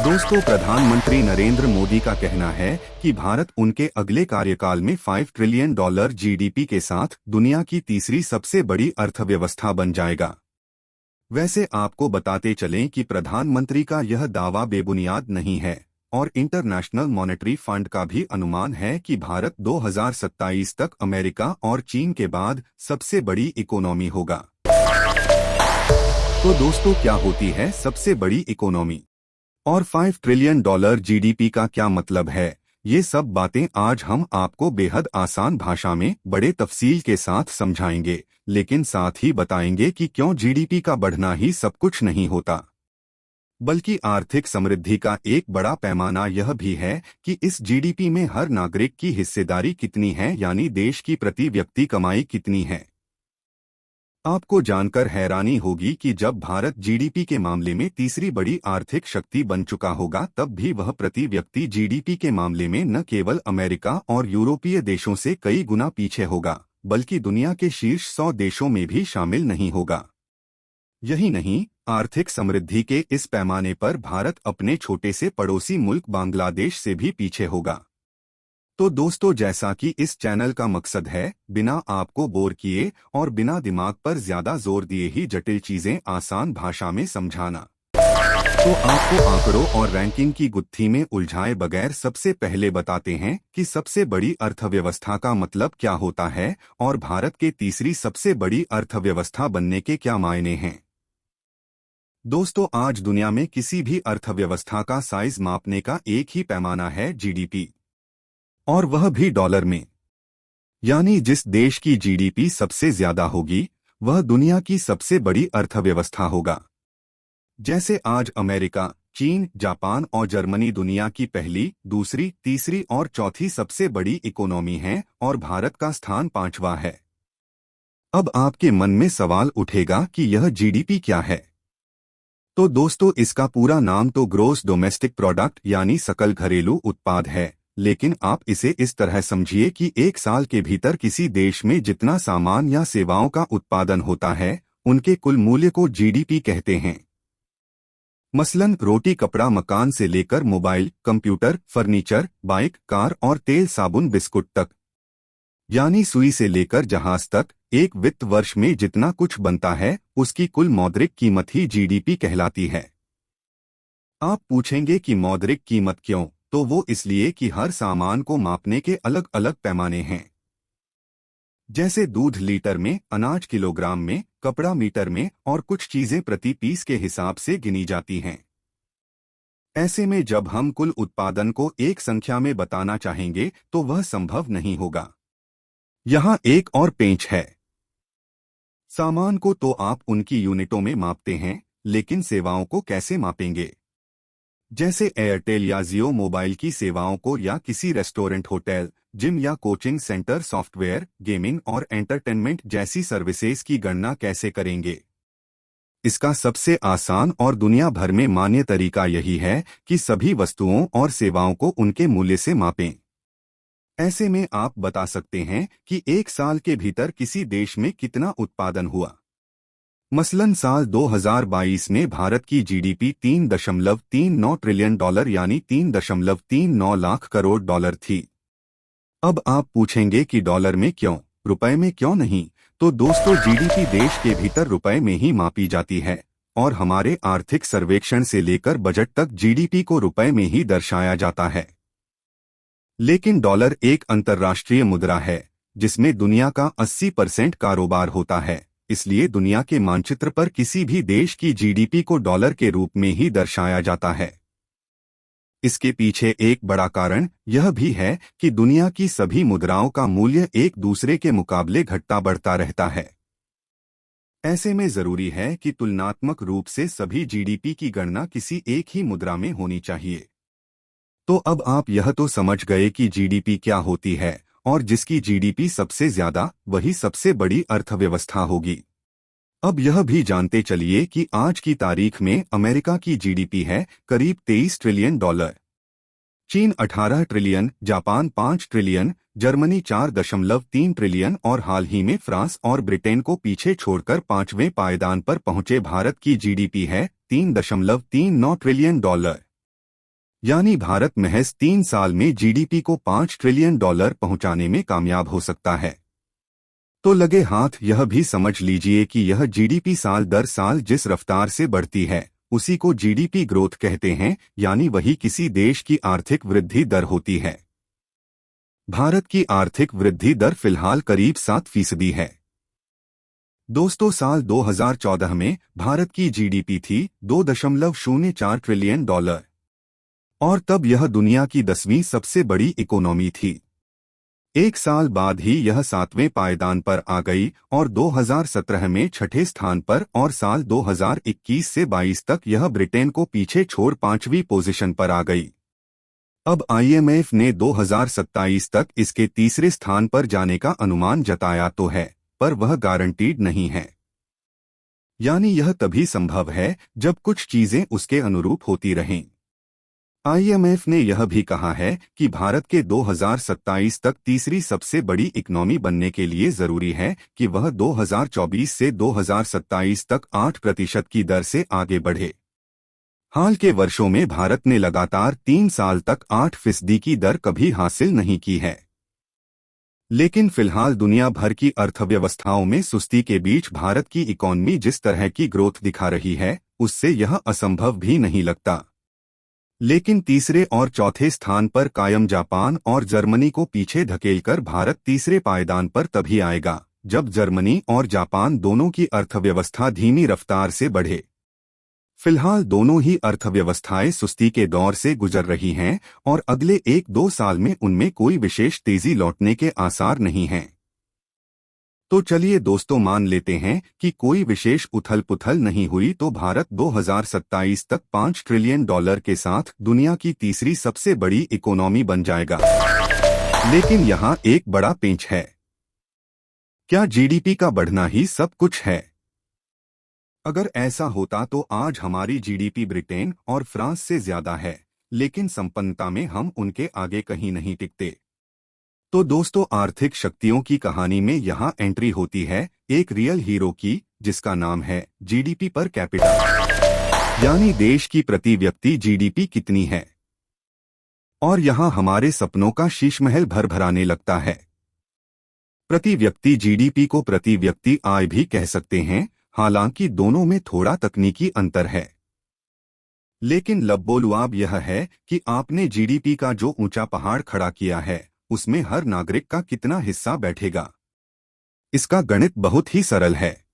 दोस्तों, प्रधानमंत्री नरेंद्र मोदी का कहना है कि भारत उनके अगले कार्यकाल में $5 ट्रिलियन जीडीपी के साथ दुनिया की तीसरी सबसे बड़ी अर्थव्यवस्था बन जाएगा। वैसे आपको बताते चलें कि प्रधानमंत्री का यह दावा बेबुनियाद नहीं है और इंटरनेशनल मॉनेटरी फंड का भी अनुमान है कि भारत 2027 तक अमेरिका और चीन के बाद सबसे बड़ी इकोनॉमी होगा। तो दोस्तों, क्या होती है सबसे बड़ी इकोनॉमी और $5 ट्रिलियन जीडीपी का क्या मतलब है? ये सब बातें आज हम आपको बेहद आसान भाषा में बड़े तफसील के साथ समझाएंगे, लेकिन साथ ही बताएंगे कि क्यों जीडीपी का बढ़ना ही सब कुछ नहीं होता, बल्कि आर्थिक समृद्धि का एक बड़ा पैमाना यह भी है कि इस जीडीपी में हर नागरिक की हिस्सेदारी कितनी है, यानी देश की प्रति व्यक्ति कमाई कितनी है। आपको जानकर हैरानी होगी कि जब भारत जीडीपी के मामले में तीसरी बड़ी आर्थिक शक्ति बन चुका होगा, तब भी वह प्रति व्यक्ति जीडीपी के मामले में न केवल अमेरिका और यूरोपीय देशों से कई गुना पीछे होगा, बल्कि दुनिया के शीर्ष 100 देशों में भी शामिल नहीं होगा। यही नहीं, आर्थिक समृद्धि के इस पैमाने पर भारत अपने छोटे से पड़ोसी मुल्क बांग्लादेश से भी पीछे होगा। तो दोस्तों, जैसा कि इस चैनल का मकसद है बिना आपको बोर किए और बिना दिमाग पर ज्यादा जोर दिए ही जटिल चीजें आसान भाषा में समझाना, तो आपको आंकड़ों और रैंकिंग की गुत्थी में उलझाए बगैर सबसे पहले बताते हैं कि सबसे बड़ी अर्थव्यवस्था का मतलब क्या होता है और भारत के तीसरी सबसे बड़ी अर्थव्यवस्था बनने के क्या मायने हैं। दोस्तों, आज दुनिया में किसी भी अर्थव्यवस्था का साइज मापने का एक ही पैमाना है, जीडीपी, और वह भी डॉलर में। यानी जिस देश की जीडीपी सबसे ज्यादा होगी वह दुनिया की सबसे बड़ी अर्थव्यवस्था होगा। जैसे आज अमेरिका, चीन, जापान और जर्मनी दुनिया की पहली, दूसरी, तीसरी और चौथी सबसे बड़ी इकोनॉमी हैं और भारत का स्थान 5वां है। अब आपके मन में सवाल उठेगा कि यह जीडीपी क्या है। तो दोस्तों, इसका पूरा नाम तो ग्रॉस डोमेस्टिक प्रोडक्ट यानी सकल घरेलू उत्पाद है, लेकिन आप इसे इस तरह समझिए कि एक साल के भीतर किसी देश में जितना सामान या सेवाओं का उत्पादन होता है, उनके कुल मूल्य को जीडीपी कहते हैं। मसलन रोटी, कपड़ा, मकान से लेकर mobile, computer, furniture, bike, car और तेल, साबुन, बिस्कुट तक, यानी सुई से लेकर जहाज तक एक वित्त वर्ष में जितना कुछ बनता है उसकी कुल मौद्रिक कीमत ही जीडीपी कहलाती है। आप पूछेंगे कि मौद्रिक कीमत क्यों? तो वो इसलिए कि हर सामान को मापने के अलग अलग पैमाने हैं। जैसे दूध लीटर में, अनाज किलोग्राम में, कपड़ा मीटर में और कुछ चीजें प्रति पीस के हिसाब से गिनी जाती हैं। ऐसे में जब हम कुल उत्पादन को एक संख्या में बताना चाहेंगे तो वह संभव नहीं होगा। यहाँ एक और पेंच है। सामान को तो आप उनकी यूनिटों में मापते हैं, लेकिन सेवाओं को कैसे मापेंगे? जैसे एयरटेल या जियो मोबाइल की सेवाओं को, या किसी रेस्टोरेंट, होटल, जिम या कोचिंग सेंटर, सॉफ्टवेयर, गेमिंग और एंटरटेनमेंट जैसी सर्विसेज की गणना कैसे करेंगे? इसका सबसे आसान और दुनिया भर में मान्य तरीका यही है कि सभी वस्तुओं और सेवाओं को उनके मूल्य से मापें। ऐसे में आप बता सकते हैं कि एक साल के भीतर किसी देश में कितना उत्पादन हुआ। मसलन साल 2022 में भारत की जीडीपी $3.39 ट्रिलियन यानी $3.39 लाख करोड़ डॉलर थी। अब आप पूछेंगे कि डॉलर में क्यों, रुपए में क्यों नहीं? तो दोस्तों, जीडीपी देश के भीतर रुपए में ही मापी जाती है और हमारे आर्थिक सर्वेक्षण से लेकर बजट तक जीडीपी को रुपए में ही दर्शाया जाता है। लेकिन डॉलर एक अंतर्राष्ट्रीय मुद्रा है जिसमें दुनिया का 80% कारोबार होता है, इसलिए दुनिया के मानचित्र पर किसी भी देश की जीडीपी को डॉलर के रूप में ही दर्शाया जाता है। इसके पीछे एक बड़ा कारण यह भी है कि दुनिया की सभी मुद्राओं का मूल्य एक दूसरे के मुकाबले घटता बढ़ता रहता है। ऐसे में जरूरी है कि तुलनात्मक रूप से सभी जीडीपी की गणना किसी एक ही मुद्रा में होनी चाहिए। तो अब आप यह तो समझ गए कि जीडीपी क्या होती है, और जिसकी जीडीपी सबसे ज्यादा वही सबसे बड़ी अर्थव्यवस्था होगी। अब यह भी जानते चलिए कि आज की तारीख में अमेरिका की जीडीपी है करीब $23 ट्रिलियन, चीन 18 trillion, Japan 5 trillion, Germany 4.3 trillion और हाल ही में फ्रांस और ब्रिटेन को पीछे छोड़कर 5वें पायदान पर पहुंचे भारत की जीडीपी है $3.39 ट्रिलियन। यानी भारत महज 3 साल में जीडीपी को $5 ट्रिलियन पहुंचाने में कामयाब हो सकता है। तो लगे हाथ यह भी समझ लीजिए कि यह जीडीपी साल दर साल जिस रफ्तार से बढ़ती है उसी को जीडीपी ग्रोथ कहते हैं, यानी वही किसी देश की आर्थिक वृद्धि दर होती है। भारत की आर्थिक वृद्धि दर फिलहाल करीब 7% है। दोस्तों, साल 2014 में भारत की जीडीपी थी $2.04 ट्रिलियन और तब यह दुनिया की 10वीं सबसे बड़ी इकोनॉमी थी। एक साल बाद ही यह 7वें पायदान पर आ गई और 2017 में छठे स्थान पर, और साल 2021 से 22 तक यह ब्रिटेन को पीछे छोड़ 5वीं पोजीशन पर आ गई। अब आईएमएफ ने 2027 तक इसके तीसरे स्थान पर जाने का अनुमान जताया तो है, पर वह गारंटीड नहीं है। यानी यह तभी संभव है जब कुछ चीजें उसके अनुरूप होती रहें। आईएमएफ ने यह भी कहा है कि भारत के 2027 तक तीसरी सबसे बड़ी इकोनॉमी बनने के लिए जरूरी है कि वह 2024 से 2027 तक 8% की दर से आगे बढ़े। हाल के वर्षों में भारत ने लगातार 3 साल तक 8% की दर कभी हासिल नहीं की है। लेकिन फिलहाल दुनिया भर की अर्थव्यवस्थाओं में सुस्ती के बीच भारत की इकोनॉमी जिस तरह की ग्रोथ दिखा रही है, उससे यह असंभव भी नहीं लगता। लेकिन तीसरे और चौथे स्थान पर कायम जापान और जर्मनी को पीछे धकेलकर भारत तीसरे पायदान पर तभी आएगा जब जर्मनी और जापान दोनों की अर्थव्यवस्था धीमी रफ्तार से बढ़े। फिलहाल दोनों ही अर्थव्यवस्थाएं सुस्ती के दौर से गुजर रही हैं और अगले 1-2 साल में उनमें कोई विशेष तेजी लौटने के आसार नहीं हैं। तो चलिए दोस्तों, मान लेते हैं कि कोई विशेष उथल पुथल नहीं हुई तो भारत 2027 तक $5 ट्रिलियन के साथ दुनिया की तीसरी सबसे बड़ी इकोनॉमी बन जाएगा। लेकिन यहाँ एक बड़ा पेंच है। क्या जीडीपी का बढ़ना ही सब कुछ है? अगर ऐसा होता तो आज हमारी जीडीपी ब्रिटेन और फ्रांस से ज्यादा है, लेकिन संपन्नता में हम उनके आगे कहीं नहीं टिकते। तो दोस्तों, आर्थिक शक्तियों की कहानी में यहाँ एंट्री होती है एक रियल हीरो की, जिसका नाम है जीडीपी पर कैपिटा, यानी देश की प्रति व्यक्ति जीडीपी कितनी है। और यहाँ हमारे सपनों का शीशमहल भरभराने लगता है। प्रति व्यक्ति जीडीपी को प्रति व्यक्ति आय भी कह सकते हैं, हालांकि दोनों में थोड़ा तकनीकी अंतर है। लेकिन लबोलुआब यह है कि आपने जीडीपी का जो ऊंचा पहाड़ खड़ा किया है उसमें हर नागरिक का कितना हिस्सा बैठेगा। इसका गणित बहुत ही सरल है।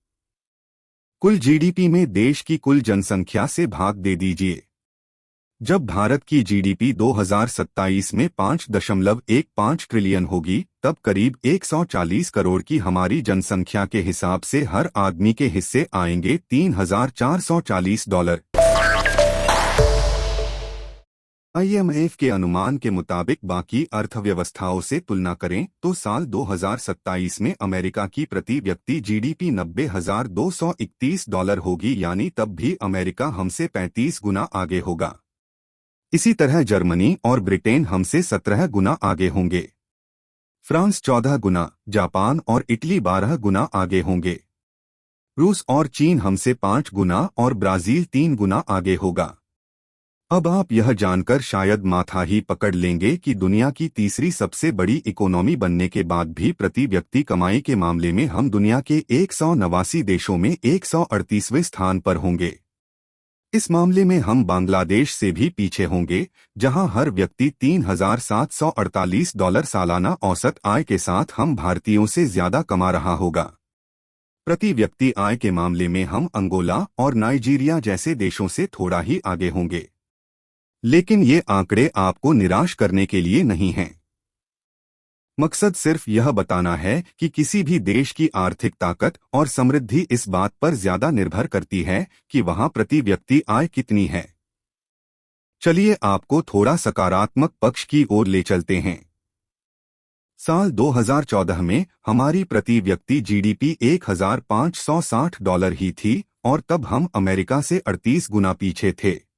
कुल जीडीपी में देश की कुल जनसंख्या से भाग दे दीजिए। जब भारत की जीडीपी 2027 में 5.15 ट्रिलियन होगी, तब करीब 140 करोड़ की हमारी जनसंख्या के हिसाब से हर आदमी के हिस्से आएंगे $3,440। आईएमएफ के अनुमान के मुताबिक बाकी अर्थव्यवस्थाओं से तुलना करें तो साल 2027 में अमेरिका की प्रति व्यक्ति जीडीपी $90,231 होगी, यानी तब भी अमेरिका हमसे 35 गुना आगे होगा। इसी तरह जर्मनी और ब्रिटेन हमसे 17 गुना आगे होंगे। फ्रांस 14 गुना, जापान और इटली 12 गुना आगे होंगे। रूस और चीन हमसे 5 गुना और ब्राजील 3 गुना आगे होगा। अब आप यह जानकर शायद माथा ही पकड़ लेंगे कि दुनिया की तीसरी सबसे बड़ी इकोनॉमी बनने के बाद भी प्रति व्यक्ति कमाई के मामले में हम दुनिया के 189 देशों में 138वें स्थान पर होंगे। इस मामले में हम बांग्लादेश से भी पीछे होंगे, जहां हर व्यक्ति $3,748 सालाना औसत आय के साथ हम भारतीयों से ज्यादा कमा रहा होगा। प्रति व्यक्ति आय के मामले में हम अंगोला और नाइजीरिया जैसे देशों से थोड़ा ही आगे होंगे। लेकिन ये आंकड़े आपको निराश करने के लिए नहीं हैं। मकसद सिर्फ यह बताना है कि किसी भी देश की आर्थिक ताकत और समृद्धि इस बात पर ज्यादा निर्भर करती है कि वहां प्रति व्यक्ति आय कितनी है। चलिए आपको थोड़ा सकारात्मक पक्ष की ओर ले चलते हैं। साल 2014 में हमारी प्रति व्यक्ति जीडीपी $1,560 ही थी और तब हम अमेरिका से 38 गुना पीछे थे।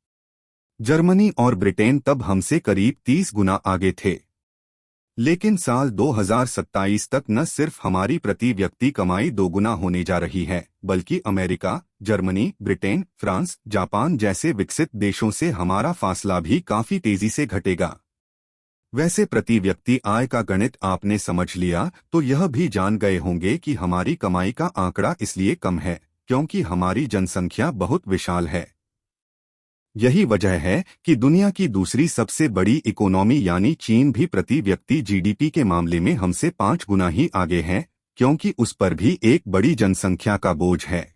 जर्मनी और ब्रिटेन तब हमसे करीब 30 गुना आगे थे। लेकिन साल 2027 तक न सिर्फ हमारी प्रति व्यक्ति कमाई दोगुना होने जा रही है, बल्कि America, Germany, Britain, France, Japan जैसे विकसित देशों से हमारा फासला भी काफी तेजी से घटेगा। वैसे प्रति व्यक्ति आय का गणित आपने समझ लिया तो यह भी जान गए होंगे कि हमारी कमाई का आंकड़ा इसलिए कम है क्योंकि हमारी जनसंख्या बहुत विशाल है। यही वजह है कि दुनिया की दूसरी सबसे बड़ी इकोनॉमी यानी चीन भी प्रति व्यक्ति जीडीपी के मामले में हमसे 5 गुना ही आगे है, क्योंकि उस पर भी एक बड़ी जनसंख्या का बोझ है।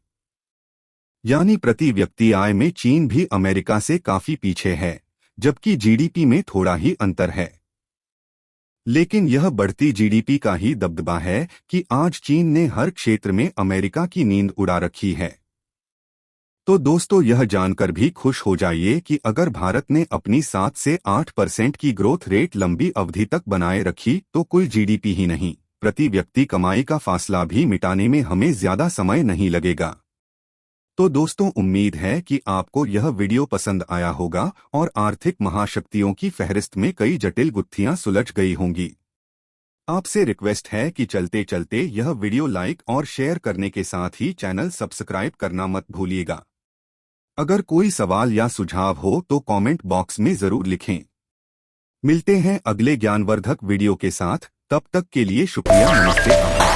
यानी प्रति व्यक्ति आय में चीन भी अमेरिका से काफी पीछे है, जबकि जीडीपी में थोड़ा ही अंतर है। लेकिन यह बढ़ती जीडीपी का ही दबदबा है कि आज चीन ने हर क्षेत्र में अमेरिका की नींद उड़ा रखी है। तो दोस्तों, यह जानकर भी खुश हो जाइए कि अगर भारत ने अपनी 7 से 8% की ग्रोथ रेट लंबी अवधि तक बनाए रखी तो कुल जीडीपी ही नहीं, प्रति व्यक्ति कमाई का फासला भी मिटाने में हमें ज्यादा समय नहीं लगेगा। तो दोस्तों, उम्मीद है कि आपको यह वीडियो पसंद आया होगा और आर्थिक महाशक्तियों की फहरिस्त में कई जटिल गुत्थियां सुलझ गई होंगी। आपसे रिक्वेस्ट है कि चलते चलते यह वीडियो लाइक और शेयर करने के साथ ही चैनल सब्सक्राइब करना मत भूलिएगा। अगर कोई सवाल या सुझाव हो तो कमेंट बॉक्स में जरूर लिखें। मिलते हैं अगले ज्ञानवर्धक वीडियो के साथ, तब तक के लिए शुक्रिया, नमस्ते।